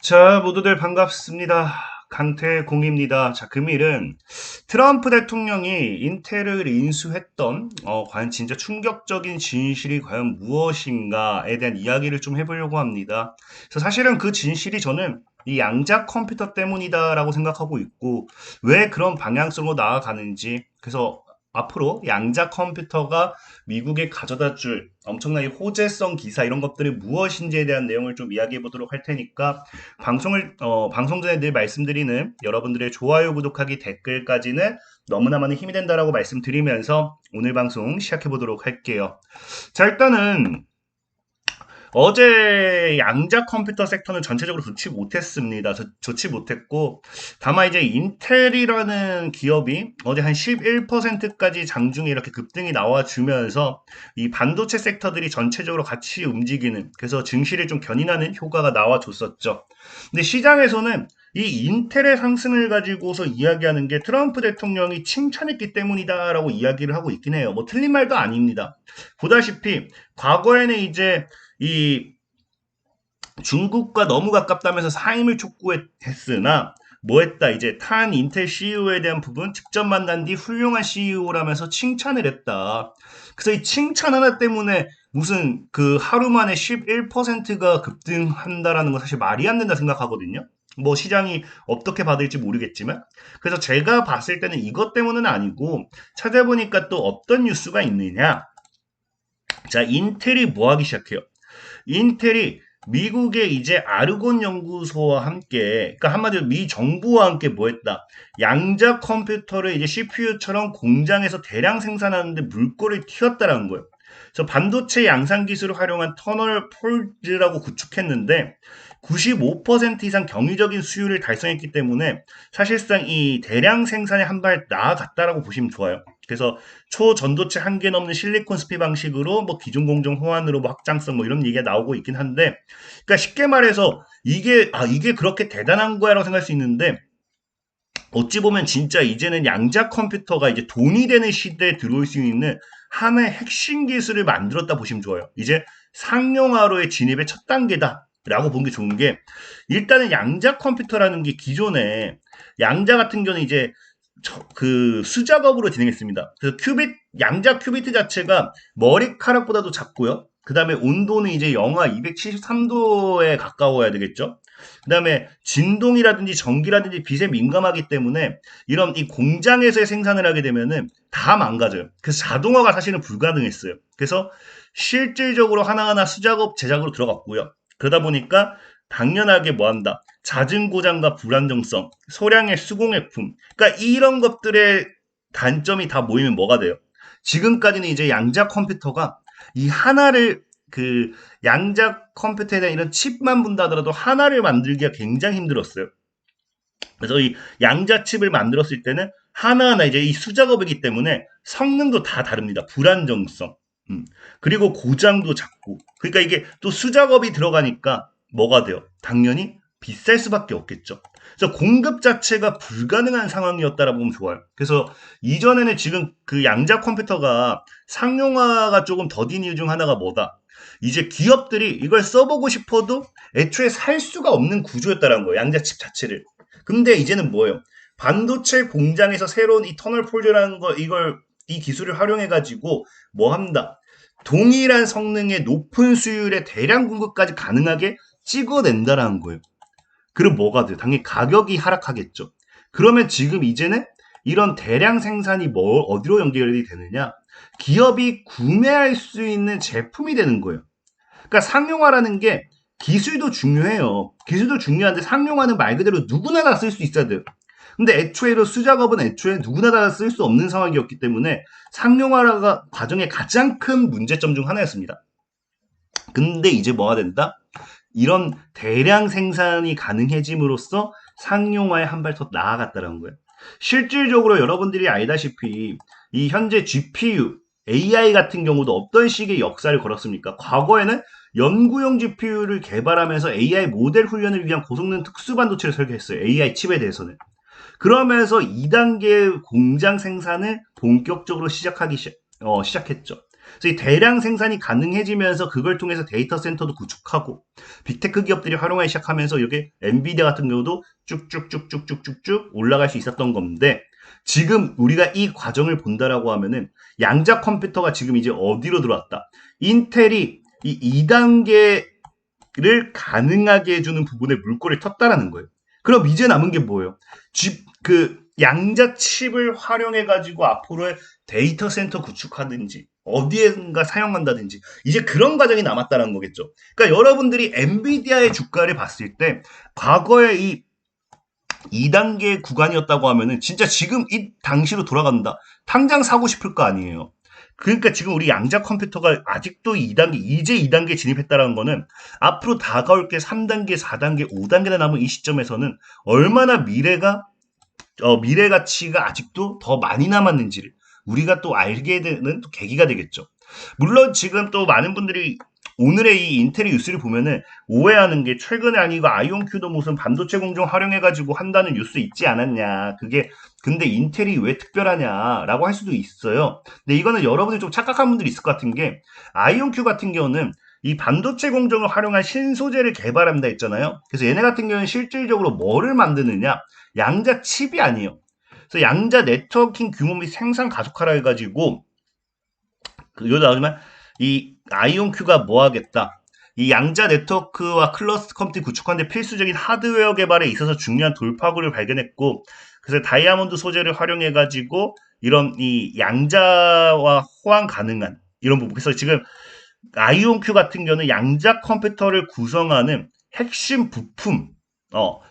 자, 모두들 반갑습니다. 강태공입니다. 자, 금일은 트럼프 대통령이 인텔을 인수했던, 과연 진짜 충격적인 진실이 과연 무엇인가에 대한 이야기를 좀 해보려고 합니다. 그래서 사실은 그 진실이 저는 이 양자 컴퓨터 때문이다라고 생각하고 있고, 왜 그런 방향성으로 나아가는지, 그래서 앞으로 양자 컴퓨터가 미국에 가져다 줄 엄청나게 호재성 기사 이런 것들이 무엇인지에 대한 내용을 좀 이야기해 보도록 할 테니까 방송 전에 늘 말씀드리는 여러분들의 좋아요, 구독하기, 댓글까지는 너무나 많은 힘이 된다라고 말씀드리면서 오늘 방송 시작해 보도록 할게요. 자, 일단은 어제 양자 컴퓨터 섹터는 전체적으로 좋지 못했습니다. 좋지 못했고, 다만 이제 인텔이라는 기업이 어제 한 11%까지 장중에 이렇게 급등이 나와주면서 이 반도체 섹터들이 전체적으로 같이 움직이는, 그래서 증시를 좀 견인하는 효과가 나와줬었죠. 근데 시장에서는 이 인텔의 상승을 가지고서 이야기하는 게 트럼프 대통령이 칭찬했기 때문이다라고 이야기를 하고 있긴 해요. 뭐 틀린 말도 아닙니다. 보다시피 과거에는 이제 이 중국과 너무 가깝다면서 사임을 촉구했으나 뭐했다 이제 탄 인텔 CEO에 대한 부분 직접 만난 뒤 훌륭한 CEO라면서 칭찬을 했다. 그래서 이 칭찬 하나 때문에 무슨 그 하루 만에 11%가 급등한다라는 건 사실 말이 안 된다 생각하거든요. 뭐 시장이 어떻게 받을지 모르겠지만 그래서 제가 봤을 때는 이것 때문은 아니고 찾아보니까 또 어떤 뉴스가 있느냐. 자, 인텔이 뭐 하기 시작해요? 인텔이 미국의 이제 아르곤 연구소와 함께, 그러니까 한마디로 미 정부와 함께 뭐 했다? 양자 컴퓨터를 이제 CPU처럼 공장에서 대량 생산하는데 물꼬를 튀었다라는 거예요. 그래서 반도체 양산 기술을 활용한 터널 폴즈라고 구축했는데 95% 이상 경이적인 수율을 달성했기 때문에 사실상 이 대량 생산에 한 발 나아갔다라고 보시면 좋아요. 그래서 초전도체 한계 넘는 실리콘 스피 방식으로 뭐 기존 공정 호환으로 뭐 확장성 뭐 이런 얘기가 나오고 있긴 한데, 그러니까 쉽게 말해서 이게 그렇게 대단한 거야라고 생각할 수 있는데 어찌 보면 진짜 이제는 양자 컴퓨터가 이제 돈이 되는 시대에 들어올 수 있는 하나의 핵심 기술을 만들었다 보시면 좋아요. 이제 상용화로의 진입의 첫 단계다. 라고 본 게 좋은 게 일단은 양자 컴퓨터라는 게 기존에 양자 같은 경우는 이제 그 수작업으로 진행했습니다. 그래서 양자 큐비트 자체가 머리카락보다도 작고요. 그 다음에 온도는 이제 영하 273도에 가까워야 되겠죠. 그 다음에 진동이라든지 전기라든지 빛에 민감하기 때문에 이런 이 공장에서의 생산을 하게 되면은 다 망가져요. 그래서 자동화가 사실은 불가능했어요. 그래서 실질적으로 하나하나 수작업 제작으로 들어갔고요. 그러다 보니까 당연하게 뭐 한다. 잦은 고장과 불안정성, 소량의 수공예품. 그러니까 이런 것들의 단점이 다 모이면 뭐가 돼요? 지금까지는 이제 양자 컴퓨터가 이 하나를 그 양자 컴퓨터에 대한 이런 칩만 본다 하더라도 하나를 만들기가 굉장히 힘들었어요. 그래서 이 양자 칩을 만들었을 때는 하나하나 이제 이 수작업이기 때문에 성능도 다 다릅니다. 불안정성. 음. 그리고 고장도 작고. 그러니까 이게 또 수작업이 들어가니까 뭐가 돼요? 당연히 비쌀 수밖에 없겠죠. 그래서 공급 자체가 불가능한 상황이었다라고 보면 좋아요. 그래서 이전에는 지금 그 양자 컴퓨터가 상용화가 조금 더딘 이유 중 하나가 뭐다? 이제 기업들이 이걸 써보고 싶어도 애초에 살 수가 없는 구조였다는 거예요. 양자칩 자체를. 근데 이제는 뭐예요? 반도체 공장에서 새로운 이 터널 폴드라는 거, 이 기술을 활용해가지고 뭐 한다? 동일한 성능의 높은 수율의 대량 공급까지 가능하게 찍어낸다라는 거예요. 그럼 뭐가 돼요? 당연히 가격이 하락하겠죠. 그러면 지금 이제는 이런 대량 생산이 어디로 연결이 되느냐? 기업이 구매할 수 있는 제품이 되는 거예요. 그러니까 상용화라는 게 기술도 중요해요. 기술도 중요한데 상용화는 말 그대로 누구나 다 쓸 수 있어야 돼요. 근데 애초에도 수작업은 애초에 누구나 다 쓸 수 없는 상황이었기 때문에 상용화가 과정의 가장 큰 문제점 중 하나였습니다. 근데 이제 뭐가 된다? 이런 대량 생산이 가능해짐으로써 상용화에 한 발 더 나아갔다는 거예요. 실질적으로 여러분들이 알다시피 이 현재 GPU, AI 같은 경우도 어떤 식의 역사를 걸었습니까? 과거에는 연구용 GPU를 개발하면서 AI 모델 훈련을 위한 고성능 특수 반도체를 설계했어요. AI 칩에 대해서는. 그러면서 2단계 공장 생산을 본격적으로 시작했죠. 그래서 이 대량 생산이 가능해지면서 그걸 통해서 데이터 센터도 구축하고 빅테크 기업들이 활용하기 시작하면서 이게 엔비디아 같은 경우도 쭉쭉쭉쭉쭉쭉쭉 올라갈 수 있었던 건데 지금 우리가 이 과정을 본다라고 하면은 양자 컴퓨터가 지금 이제 어디로 들어왔다. 인텔이 이 2단계를 가능하게 해주는 부분에 물꼬를 텄다라는 거예요. 그럼 이제 남은 게 뭐예요? 그 양자 칩을 활용해 가지고 앞으로의 데이터 센터 구축하든지 어디에선가 사용한다든지 이제 그런 과정이 남았다는 거겠죠. 그러니까 여러분들이 엔비디아의 주가를 봤을 때 과거에 이 2단계 구간이었다고 하면은 진짜 지금 이 당시로 돌아간다. 당장 사고 싶을 거 아니에요. 그러니까 지금 우리 양자 컴퓨터가 아직도 2단계, 이제 2단계 진입했다는 거는 앞으로 다가올 게 3단계, 4단계, 5단계나 남은 이 시점에서는 얼마나 미래 가치가 아직도 더 많이 남았는지를 우리가 또 알게 되는 또 계기가 되겠죠. 물론 지금 또 많은 분들이 오늘의 이 인텔의 뉴스를 보면은 오해하는 게 최근에 아니고 아이온큐도 무슨 반도체 공정 활용해가지고 한다는 뉴스 있지 않았냐. 그게 근데 인텔이 왜 특별하냐라고 할 수도 있어요. 근데 이거는 여러분들 좀 착각한 분들이 있을 것 같은 게 아이온큐 같은 경우는 이 반도체 공정을 활용한 신소재를 개발한다 했잖아요. 그래서 얘네 같은 경우는 실질적으로 뭐를 만드느냐? 양자 칩이 아니에요. 그래서 양자 네트워킹 규모 및 생산 가속화라 해가지고 여기 나오지만 이 아이온큐가 뭐 하겠다. 이 양자 네트워크와 클러스터 컴퓨팅 구축하는 데 필수적인 하드웨어 개발에 있어서 중요한 돌파구를 발견했고 그래서 다이아몬드 소재를 활용해 가지고 이런 이 양자와 호환 가능한 이런 부분. 그래서 지금 아이온큐 같은 경우는 양자 컴퓨터를 구성하는 핵심 부품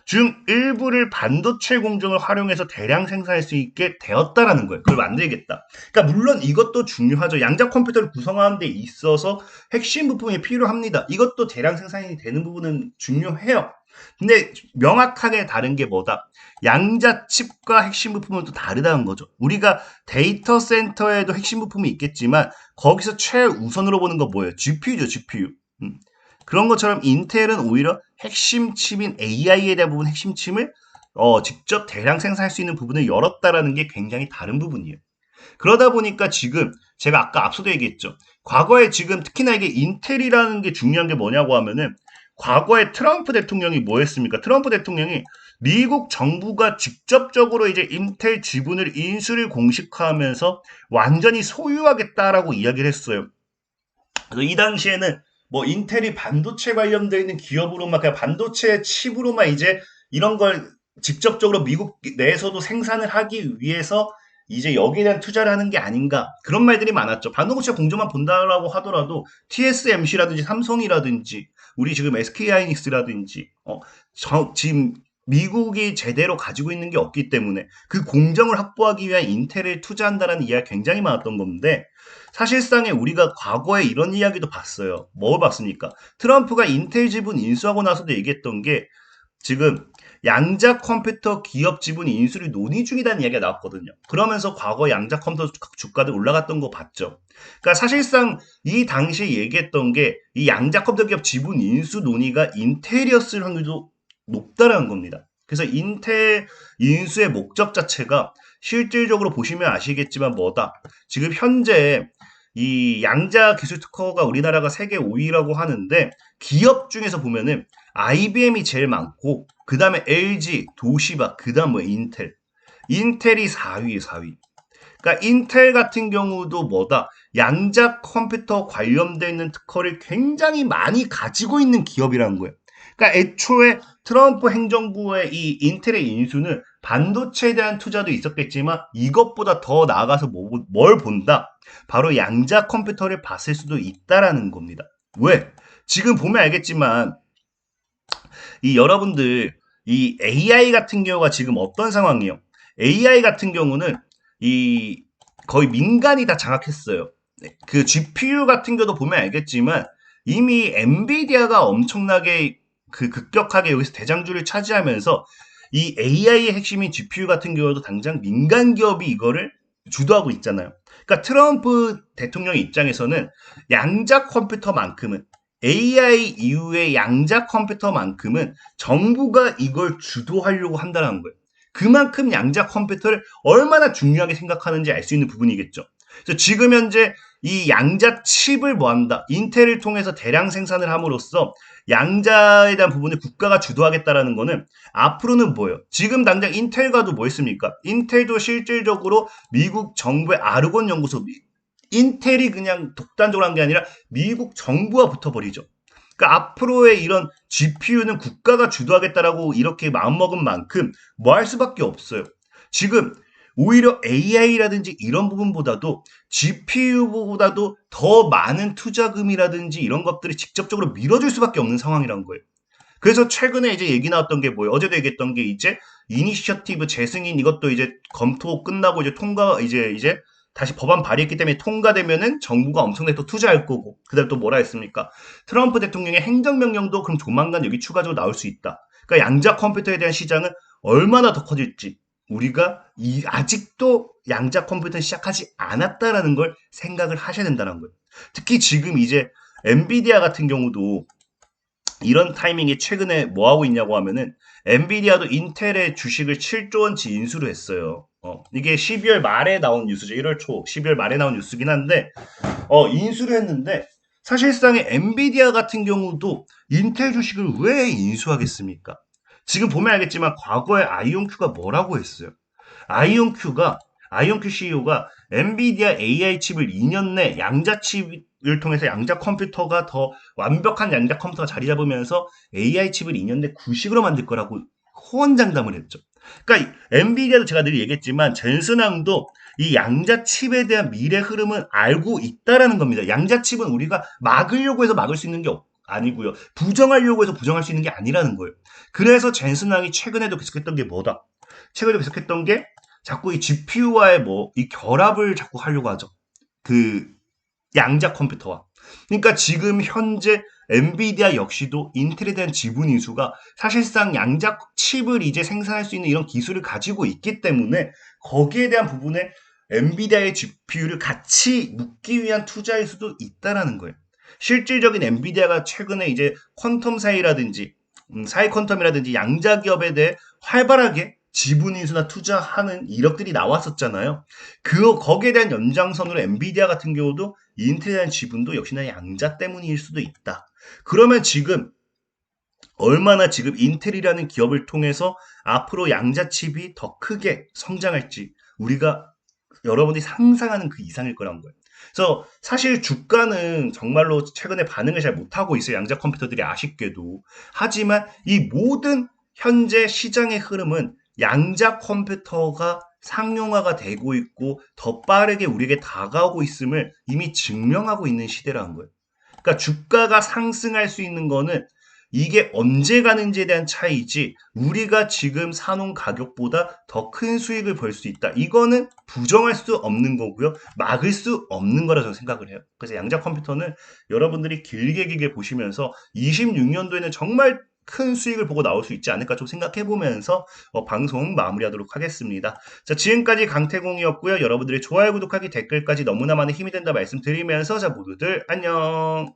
중 일부를 반도체 공정을 활용해서 대량 생산할 수 있게 되었다라는 거예요. 그걸 만들겠다. 그러니까 물론 이것도 중요하죠. 양자 컴퓨터를 구성하는 데 있어서 핵심 부품이 필요합니다. 이것도 대량 생산이 되는 부분은 중요해요. 근데 명확하게 다른 게 뭐다? 양자 칩과 핵심 부품은 또 다르다는 거죠. 우리가 데이터 센터에도 핵심 부품이 있겠지만 거기서 최우선으로 보는 거 뭐예요? GPU죠, GPU. 그런 것처럼 인텔은 오히려 핵심 칩인 AI에 대한 부분 핵심 칩을 직접 대량 생산할 수 있는 부분을 열었다라는 게 굉장히 다른 부분이에요. 그러다 보니까 지금 제가 아까 앞서도 얘기했죠. 과거에 지금 특히나 이게 인텔이라는 게 중요한 게 뭐냐고 하면은 과거에 트럼프 대통령이 뭐 했습니까? 트럼프 대통령이 미국 정부가 직접적으로 이제 인텔 지분을 인수를 공식화하면서 완전히 소유하겠다라고 이야기를 했어요. 그래서 이 당시에는 뭐 인텔이 반도체 관련되어 있는 기업으로만 그냥 반도체 칩으로만 이제 이런 걸 직접적으로 미국 내에서도 생산을 하기 위해서 이제 여기에 대한 투자를 하는 게 아닌가 그런 말들이 많았죠. 반도체 공정만 본다라고 하더라도 TSMC라든지 삼성이라든지 우리 지금 SK하이닉스라든지 지금 미국이 제대로 가지고 있는 게 없기 때문에 그 공정을 확보하기 위한 인텔을 투자한다는 이야기가 굉장히 많았던 건데 사실상에 우리가 과거에 이런 이야기도 봤어요. 뭘 봤습니까? 트럼프가 인텔 지분 인수하고 나서도 얘기했던 게 지금 양자 컴퓨터 기업 지분 인수를 논의 중이라는 이야기가 나왔거든요. 그러면서 과거 양자 컴퓨터 주가도 올라갔던 거 봤죠. 그러니까 사실상 이 당시에 얘기했던 게 이 양자 컴퓨터 기업 지분 인수 논의가 인텔이었을 확률도 높다라는 겁니다. 그래서 인텔 인수의 목적 자체가 실질적으로 보시면 아시겠지만 뭐다. 지금 현재 이 양자 기술 특허가 우리나라가 세계 5위라고 하는데 기업 중에서 보면은 IBM이 제일 많고 그 다음에 LG, 도시바, 그 다음 뭐 인텔이 4위, 4위. 그러니까 인텔 같은 경우도 뭐다? 양자 컴퓨터 관련되어 있는 특허를 굉장히 많이 가지고 있는 기업이라는 거예요. 그러니까 애초에 트럼프 행정부의 이 인텔의 인수는 반도체에 대한 투자도 있었겠지만 이것보다 더 나아가서 뭘 본다? 바로 양자 컴퓨터를 봤을 수도 있다라는 겁니다. 왜? 지금 보면 알겠지만 이 여러분들 이 AI 같은 경우가 지금 어떤 상황이에요? AI 같은 경우는 이 거의 민간이 다 장악했어요. 그 GPU 같은 경우도 보면 알겠지만 이미 엔비디아가 엄청나게 그 급격하게 여기서 대장주를 차지하면서 이 AI의 핵심인 GPU 같은 경우도 당장 민간 기업이 이거를 주도하고 있잖아요. 그러니까 트럼프 대통령 입장에서는 양자 컴퓨터만큼은 AI 이후의 양자 컴퓨터만큼은 정부가 이걸 주도하려고 한다는 거예요. 그만큼 양자 컴퓨터를 얼마나 중요하게 생각하는지 알 수 있는 부분이겠죠. 그래서 지금 현재 이 양자 칩을 뭐 한다? 인텔을 통해서 대량 생산을 함으로써 양자에 대한 부분을 국가가 주도하겠다라는 거는 앞으로는 뭐예요? 지금 당장 인텔과도 뭐 했습니까? 인텔도 실질적으로 미국 정부의 아르곤 연구소, 인텔이 그냥 독단적으로 한 게 아니라 미국 정부와 붙어버리죠. 그러니까 앞으로의 이런 GPU는 국가가 주도하겠다라고 이렇게 마음먹은 만큼 뭐 할 수밖에 없어요. 지금 오히려 AI라든지 이런 부분보다도 GPU보다도 더 많은 투자금이라든지 이런 것들이 직접적으로 밀어줄 수밖에 없는 상황이란 거예요. 그래서 최근에 이제 얘기 나왔던 게 뭐예요? 어제도 얘기했던 게 이제 이니셔티브 재승인 이것도 이제 검토 끝나고 이제 통과 이제 다시 법안 발의했기 때문에 통과되면은 정부가 엄청나게 또 투자할 거고 그다음에 또 뭐라 했습니까? 트럼프 대통령의 행정명령도 그럼 조만간 여기 추가적으로 나올 수 있다. 그러니까 양자 컴퓨터에 대한 시장은 얼마나 더 커질지 우리가 아직도 양자 컴퓨터는 시작하지 않았다라는 걸 생각을 하셔야 된다는 거예요. 특히 지금 이제 엔비디아 같은 경우도 이런 타이밍에 최근에 뭐 하고 있냐고 하면은 엔비디아도 인텔의 주식을 7조 원치 인수를 했어요. 이게 12월 말에 나온 뉴스죠. 1월 초 12월 말에 나온 뉴스긴 한데 인수를 했는데 사실상에 엔비디아 같은 경우도 인텔 주식을 왜 인수하겠습니까? 지금 보면 알겠지만 과거에 아이온큐가 뭐라고 했어요? 아이온큐가 아이온큐 CEO가 엔비디아 AI 칩을 2년 내 양자 칩을 통해서 양자 컴퓨터가 더 완벽한 양자 컴퓨터가 자리 잡으면서 AI 칩을 2년 내 구식으로 만들 거라고 호언장담을 했죠. 그러니까 엔비디아도 제가 늘 얘기했지만 젠슨항도 이 양자 칩에 대한 미래 흐름은 알고 있다라는 겁니다. 양자 칩은 우리가 막으려고 해서 막을 수 있는 게 아니고요. 부정하려고 해서 부정할 수 있는 게 아니라는 거예요. 그래서 젠슨항이 최근에도 계속했던 게 뭐다? 최근에도 계속했던 게 자꾸 이 GPU와의 뭐 이 결합을 자꾸 하려고 하죠. 그 양자 컴퓨터와. 그러니까 지금 현재 엔비디아 역시도 인텔에 대한 지분 인수가 사실상 양자 칩을 이제 생산할 수 있는 이런 기술을 가지고 있기 때문에 거기에 대한 부분에 엔비디아의 GPU를 같이 묶기 위한 투자일 수도 있다라는 거예요. 실질적인 엔비디아가 최근에 이제 퀀텀 사이라든지 사이 퀀텀이라든지 양자 기업에 대해 활발하게 지분 인수나 투자하는 이력들이 나왔었잖아요. 거기에 대한 연장선으로 엔비디아 같은 경우도 인텔에 대한 지분도 역시나 양자 때문일 수도 있다. 그러면 지금 얼마나 지금 인텔이라는 기업을 통해서 앞으로 양자 칩이 더 크게 성장할지 우리가 여러분이 상상하는 그 이상일 거란 거예요. 그래서 사실 주가는 정말로 최근에 반응을 잘 못하고 있어요. 양자 컴퓨터들이 아쉽게도. 하지만 이 모든 현재 시장의 흐름은 양자 컴퓨터가 상용화가 되고 있고 더 빠르게 우리에게 다가오고 있음을 이미 증명하고 있는 시대라는 거예요. 그러니까 주가가 상승할 수 있는 거는 이게 언제 가는지에 대한 차이지 우리가 지금 사놓은 가격보다 더 큰 수익을 벌 수 있다. 이거는 부정할 수 없는 거고요. 막을 수 없는 거라 저는 생각을 해요. 그래서 양자 컴퓨터는 여러분들이 길게 보시면서 26년도에는 정말 큰 수익을 보고 나올 수 있지 않을까 좀 생각해 보면서 방송 마무리하도록 하겠습니다. 자, 지금까지 강태공이었고요. 여러분들의 좋아요, 구독하기, 댓글까지 너무나 많은 힘이 된다 말씀드리면서 자, 모두들 안녕.